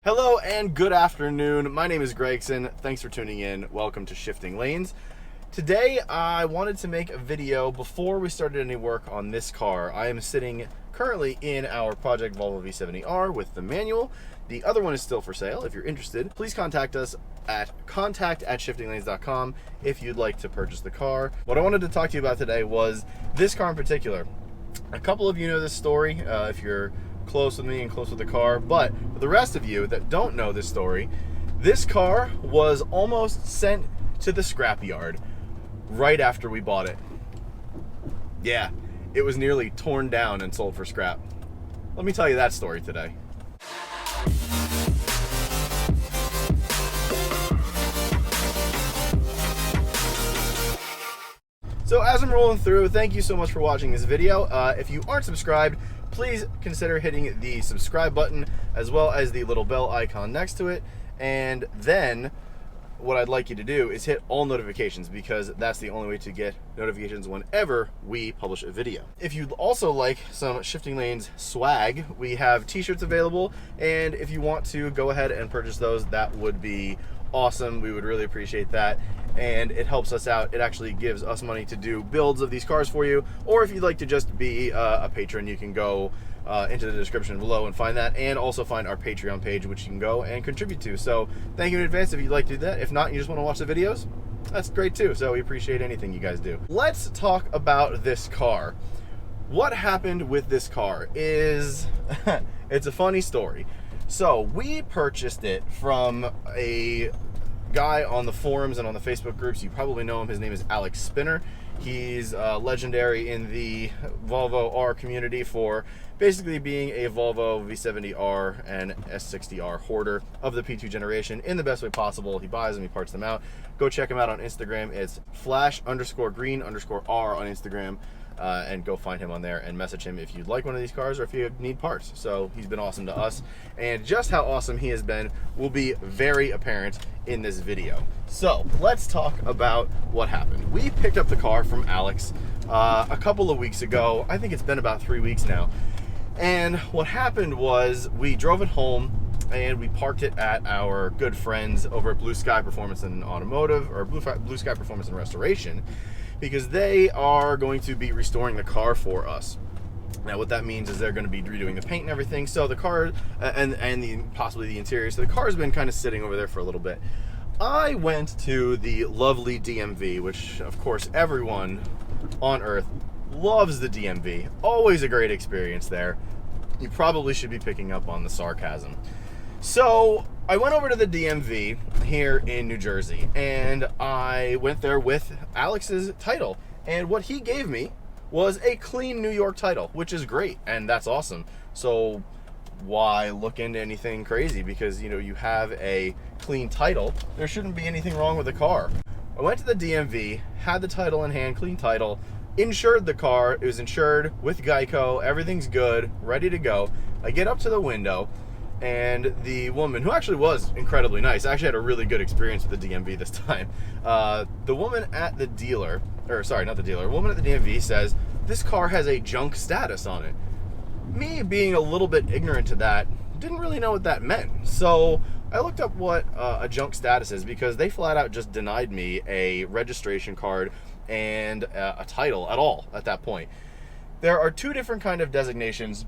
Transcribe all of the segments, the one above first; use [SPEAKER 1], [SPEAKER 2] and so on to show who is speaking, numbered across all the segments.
[SPEAKER 1] Hello and good afternoon. My name is Gregson. Thanks for tuning in. Welcome to Shifting Lanes. Today I wanted to make a video before we started any work on this car. I am sitting currently in our project Volvo V70R with the manual. The other one is still for sale. If you're interested, please contact us at contact@shiftinglanes.com if you'd like to purchase the car. What I wanted to talk to you about today was this car in particular. A couple of you know this story if you're close with me and close with the car, but for the rest of you that don't know this story, this car was almost sent to the scrapyard right after we bought it. Yeah, it was nearly torn down and sold for scrap. Let me tell you that story today. So as I'm rolling through, thank you so much for watching this video. If you aren't subscribed, please consider hitting the subscribe button as well as the little bell icon next to it. And then what I'd like you to do is hit all notifications, because that's the only way to get notifications whenever we publish a video. If you'd also like some Shifting Lanes swag, we have t-shirts available, and if you want to go ahead and purchase those, that would be awesome. We would really appreciate that, and it helps us out. It actually gives us money to do builds of these cars for you. Or if you'd like to just be a patron, you can go into the description below and find that, and also find our Patreon page, which you can go and contribute to. So thank you in advance if you'd like to do that. If not, you just want to watch the videos, that's great too. So we appreciate anything you guys do. Let's talk about this car. What happened with this car is it's a funny story. So we purchased it from a guy on the forums and on the Facebook groups. You probably know him. His name is Alex Spinner. He's legendary in the Volvo R community for basically being a Volvo V70R and S60R hoarder of the P2 generation in the best way possible. He buys them, he parts them out. Go check him out on Instagram. It's flash_green_R on Instagram. And go find him on there and message him if you'd like one of these cars or if you need parts. So he's been awesome to us, and just how awesome he has been will be very apparent in this video. So let's talk about what happened. We picked up the car from Alex a couple of weeks ago. I think it's been about 3 weeks now. And what happened was we drove it home and we parked it at our good friends over at Blue Sky Performance and Automotive, or Blue Sky Performance and Restoration, because they are going to be restoring the car for us. Now what that means is they're going to be redoing the paint and everything. So the car and possibly the interior. So the car has been kind of sitting over there for a little bit. I went to the lovely DMV, which of course everyone on earth loves the DMV. Always a great experience there. You probably should be picking up on the sarcasm. So I went over to the DMV here in New Jersey, and I went there with Alex's title, and what he gave me was a clean New York title, which is great, and that's awesome. So why look into anything crazy? Because, you know, you have a clean title, there shouldn't be anything wrong with the car. I went to the DMV, had the title in hand, clean title, insured the car. It was insured with Geico, everything's good, ready to go. I get up to the window, and the woman, who actually was incredibly nice, I actually had a really good experience with the DMV this time. The woman at the dealer, or sorry, not the dealer, woman at the DMV says, this car has a junk status on it. Me being a little bit ignorant to that, didn't really know what that meant. So I looked up what a junk status is, because they flat out just denied me a registration card and a title at all at that point. There are two different kind of designations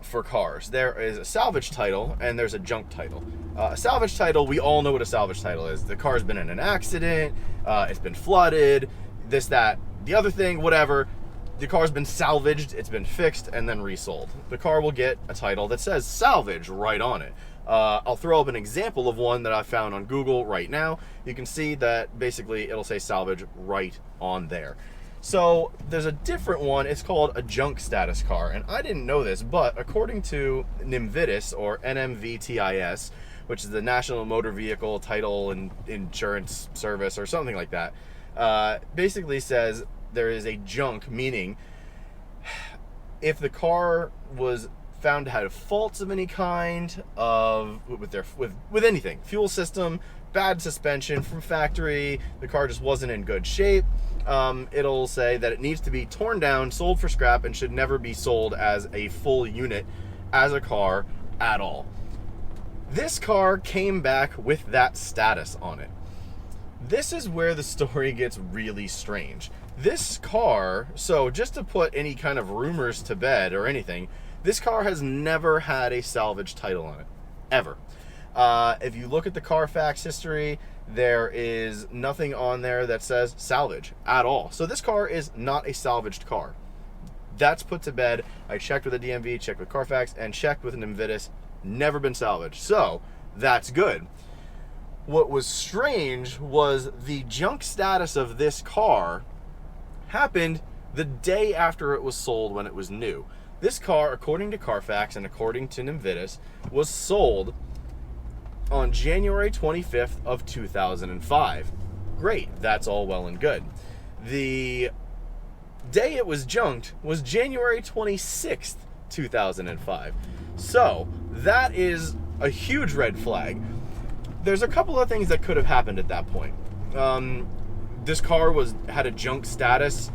[SPEAKER 1] for cars. There is a salvage title and there's a junk title. A salvage title, we all know what a salvage title is. The car's been in an accident, it's been flooded, this, that, the other thing, whatever. The car's been salvaged, it's been fixed, and then resold. The car will get a title that says salvage right on it. I'll throw up an example of one that I found on Google right now. You can see that basically it'll say salvage right on there. So there's a different one, it's called a junk status car, and I didn't know this, but according to NMVTIS, or NMVTIS, which is the National Motor Vehicle Title and Insurance Service or something like that, basically says there is a junk, meaning if the car was found to have faults of any kind with anything, fuel system, bad suspension from factory, the car just wasn't in good shape, it'll say that it needs to be torn down, sold for scrap, and should never be sold as a full unit as a car at all. This car came back with that status on it. This is where the story gets really strange. This car, so just to put any kind of rumors to bed or anything, this car has never had a salvage title on it, ever. If you look at the Carfax history, there is nothing on there that says salvage at all. So this car is not a salvaged car. That's put to bed. I checked with the DMV, checked with Carfax, and checked with an Invitus. Never been salvaged. So that's good. What was strange was the junk status of this car happened the day after it was sold when it was new. This car, according to Carfax and according to Invitus, was sold on January 25th of 2005. Great, that's all well and good. The day it was junked was January 26th, 2005. So that is a huge red flag. There's a couple of things that could have happened at that point. This car had a junk status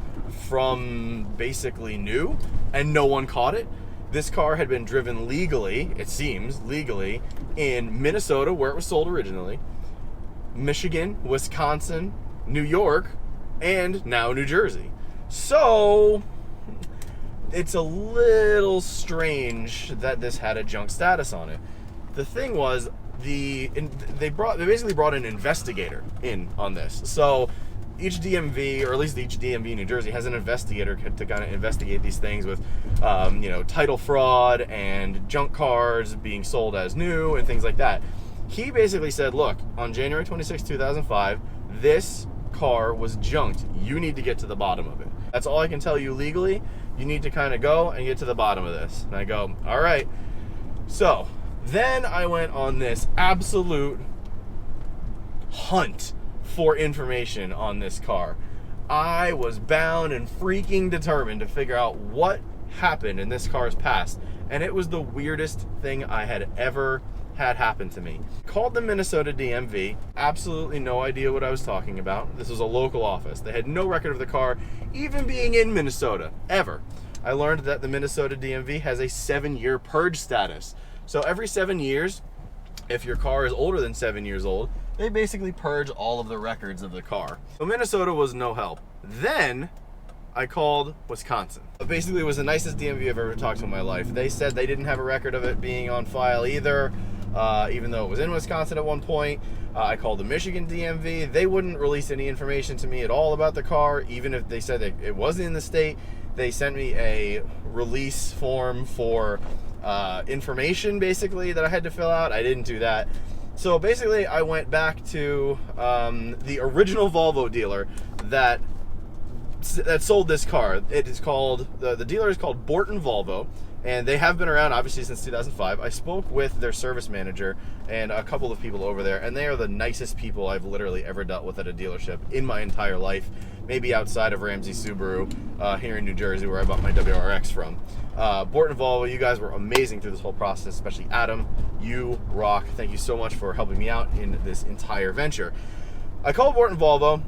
[SPEAKER 1] from basically new, and no one caught it. This car had been driven legally, it seems, legally, in Minnesota, where it was sold originally, Michigan, Wisconsin, New York, and now New Jersey. So it's a little strange that this had a junk status on it. The thing was, they basically brought an investigator in on this. So each DMV, or at least each DMV in New Jersey, has an investigator to kind of investigate these things with, title fraud and junk cars being sold as new and things like that. He basically said, look, on January 26, 2005, this car was junked. You need to get to the bottom of it. That's all I can tell you legally. You need to kind of go and get to the bottom of this. And I go, all right. So then I went on this absolute hunt for information on this car. I was bound and freaking determined to figure out what happened in this car's past, and it was the weirdest thing I had ever had happen to me. Called the Minnesota DMV, absolutely no idea what I was talking about. This was a local office. They had no record of the car even being in Minnesota, ever. I learned that the Minnesota DMV has a 7-year purge status. So every 7 years, if your car is older than 7 years old, they basically purge all of the records of the car. So Minnesota was no help. Then I called Wisconsin. Basically, it was the nicest DMV I've ever talked to in my life. They said they didn't have a record of it being on file either, even though it was in Wisconsin at one point. I called the Michigan DMV. They wouldn't release any information to me at all about the car, even if they said that it wasn't in the state. They sent me a release form for information, basically, that I had to fill out. I didn't do that. So basically, I went back to the original Volvo dealer that sold this car. It is called, the dealer is called Borton Volvo, and they have been around, obviously, since 2005. I spoke with their service manager and a couple of people over there, and they are the nicest people I've literally ever dealt with at a dealership in my entire life, maybe outside of Ramsey Subaru here in New Jersey, where I bought my WRX from. Borton Volvo, you guys were amazing through this whole process, especially Adam. You rock. Thank you so much for helping me out in this entire venture. I called Borton Volvo,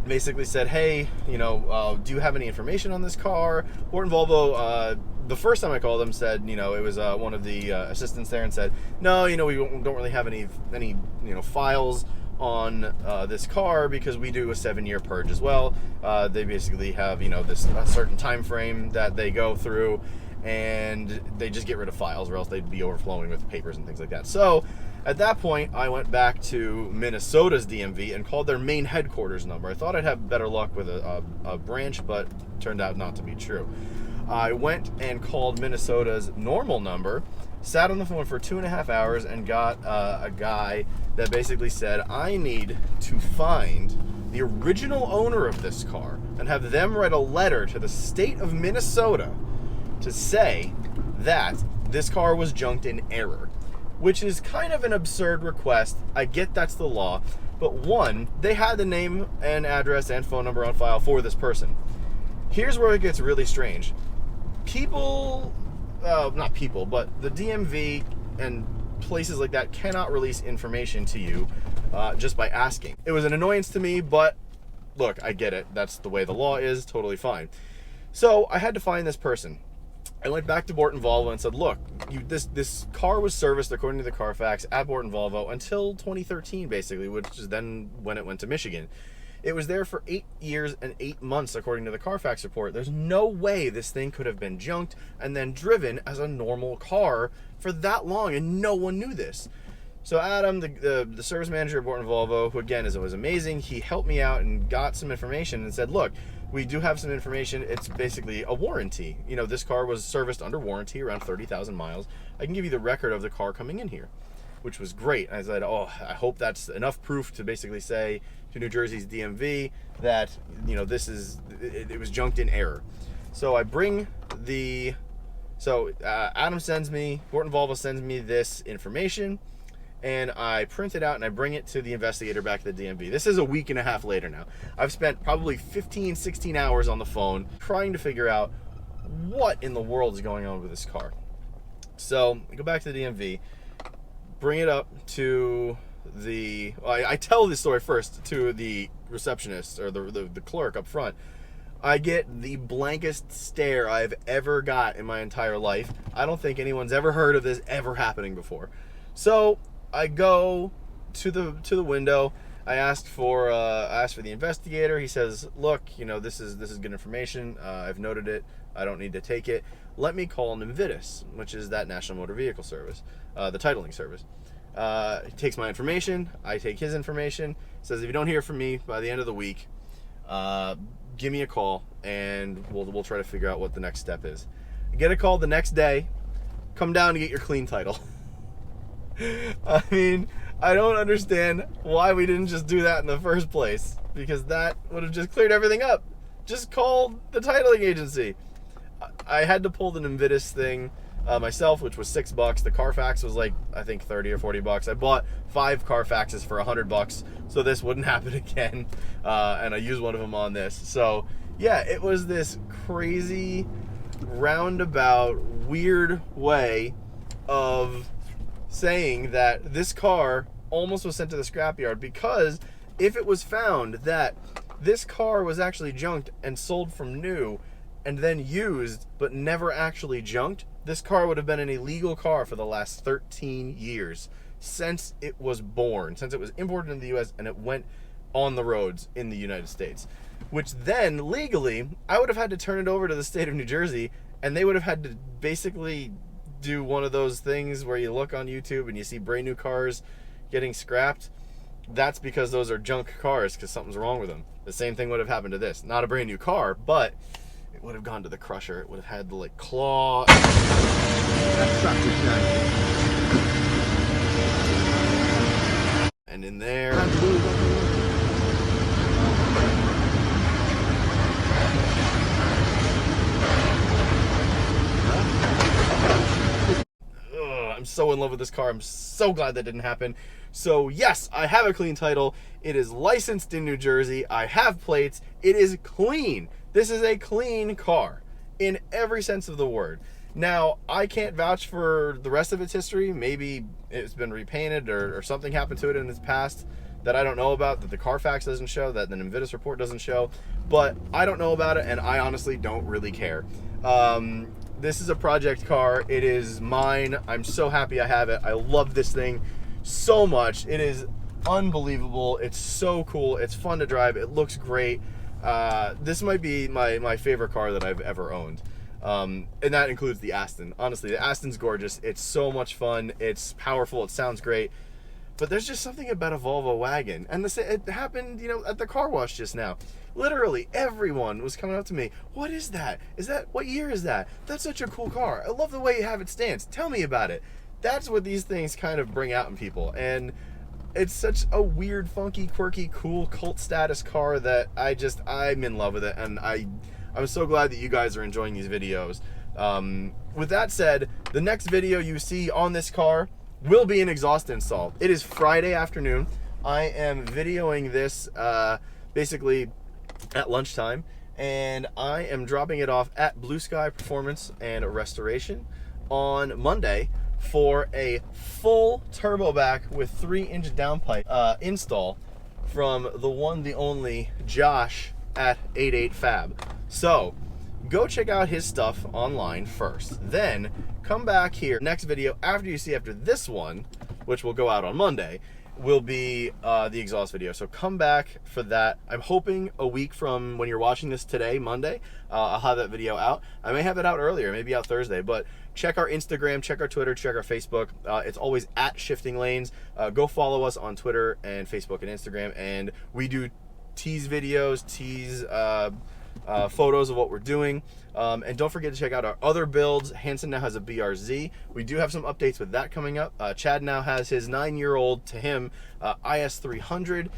[SPEAKER 1] basically said, hey, do you have any information on this car? Borton Volvo, the first time I called them, said, it was one of the assistants there, and said, no, we don't really have any files on this car because we do a 7-year purge as well. They basically have, this a certain time frame that they go through, and they just get rid of files, or else they'd be overflowing with papers and things like that. So at that point, I went back to Minnesota's DMV and called their main headquarters number. I thought I'd have better luck with a branch, but turned out not to be true. I went and called Minnesota's normal number, sat on the phone for 2.5 hours, and got a guy that basically said, I need to find the original owner of this car and have them write a letter to the state of Minnesota to say that this car was junked in error, which is kind of an absurd request. I get that's the law, but one, they had the name and address and phone number on file for this person. Here's where it gets really strange. Not people, but the DMV and places like that cannot release information to you just by asking. It was an annoyance to me, but look, I get it. That's the way the law is, totally fine. So I had to find this person. I went back to Borton Volvo and said, look, this car was serviced according to the Carfax at Borton Volvo until 2013, basically, which is then when it went to Michigan. It was there for 8 years and 8 months, according to the Carfax report. There's no way this thing could have been junked and then driven as a normal car for that long, and no one knew this. So Adam, the service manager at Borton Volvo, who again was amazing, he helped me out and got some information and said, look, we do have some information. It's basically a warranty. You know, this car was serviced under warranty, around 30,000 miles. I can give you the record of the car coming in here, which was great. I said, oh, I hope that's enough proof to basically say to New Jersey's DMV that, you know, it was junked in error. So I bring Adam sends me, Borton Volvo sends me this information, and I print it out and I bring it to the investigator back at the DMV. This is a week and a half later now. I've spent probably 15, 16 hours on the phone trying to figure out what in the world is going on with this car. So I go back to the DMV, bring it up to I tell this story first to the receptionist or the clerk up front. I get the blankest stare I've ever got in my entire life. I don't think anyone's ever heard of this ever happening before. So I go to the window. I asked for the investigator. He says, "Look, you know, this is good information. I've noted it. I don't need to take it. Let me call Invitus, which is that National Motor Vehicle Service, the titling service." He takes my information. I take his information. Says, if you don't hear from me by the end of the week, give me a call and we'll try to figure out what the next step is. I get a call the next day. Come down to get your clean title. I mean, I don't understand why we didn't just do that in the first place, because that would have just cleared everything up. Just call the titling agency. I had to pull the Invitus thing myself, which was $6. The Carfax was like, I think 30 or 40 bucks. I bought 5 Carfaxes for $100 so this wouldn't happen again, and I used one of them on this. So yeah, it was this crazy roundabout weird way of saying that this car almost was sent to the scrapyard, because if it was found that this car was actually junked and sold from new and then used but never actually junked, this car would have been an illegal car for the last 13 years since it was born, since it was imported into the US and it went on the roads in the United States, which then legally I would have had to turn it over to the state of New Jersey, and they would have had to basically do one of those things where you look on YouTube and you see brand new cars getting scrapped. That's because those are junk cars, because something's wrong with them. The same thing would have happened to this. Not a brand new car, but it would have gone to the crusher. It would have had the like claw. And in there. I'm so in love with this car. I'm so glad that didn't happen. So yes, I have a clean title. It is licensed in New Jersey. I have plates. It is clean. This is a clean car in every sense of the word. Now, I can't vouch for the rest of its history. Maybe it's been repainted or something happened to it in its past that I don't know about, that the Carfax doesn't show, that the Invitus report doesn't show. But I don't know about it, and I honestly don't really care. This is a project car. It is mine. I'm so happy I have it. I love this thing so much. It is unbelievable. It's so cool. It's fun to drive. It looks great. This might be my favorite car that I've ever owned. And that includes the Aston. Honestly, the Aston's gorgeous. It's so much fun. It's powerful. It sounds great. But there's just something about a Volvo wagon. And it happened, at the car wash just now. Literally, everyone was coming up to me. What is that? What year is that? That's such a cool car. I love the way you have it stance. Tell me about it. That's what these things kind of bring out in people. And it's such a weird, funky, quirky, cool, cult status car that I'm in love with it. And I'm so glad that you guys are enjoying these videos. With that said, the next video you see on this car will be an exhaust install. It is Friday afternoon. I am videoing this basically at lunchtime, and I am dropping it off at Blue Sky Performance and Restoration on Monday for a full turbo back with 3-inch downpipe install from the one, the only Josh at 88 Fab. So go check out his stuff online first, then come back here. Next video after this one, which will go out on Monday, will be the exhaust video. So come back for that. I'm hoping a week from when you're watching this today, Monday, I'll have that video out. I may have it out earlier, maybe out Thursday, but check our Instagram, check our Twitter, check our Facebook. It's always at Shifting Lanes. Go follow us on Twitter and Facebook and Instagram, and we do tease videos, tease photos of what we're doing. And don't forget to check out our other builds. Hanson now has a BRZ. We do have some updates with that coming up. Chad now has his 9-year-old, to him, IS300.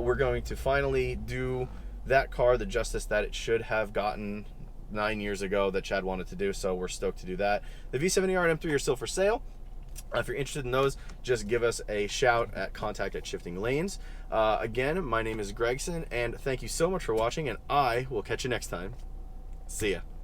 [SPEAKER 1] We're going to finally do that car, the justice that it should have gotten 9 years ago that Chad wanted to do, so we're stoked to do that. The V70R and M3 are still for sale. If you're interested in those, just give us a shout at contact@shiftinglanes. Again, my name is Gregson, and thank you so much for watching, and I will catch you next time. See ya.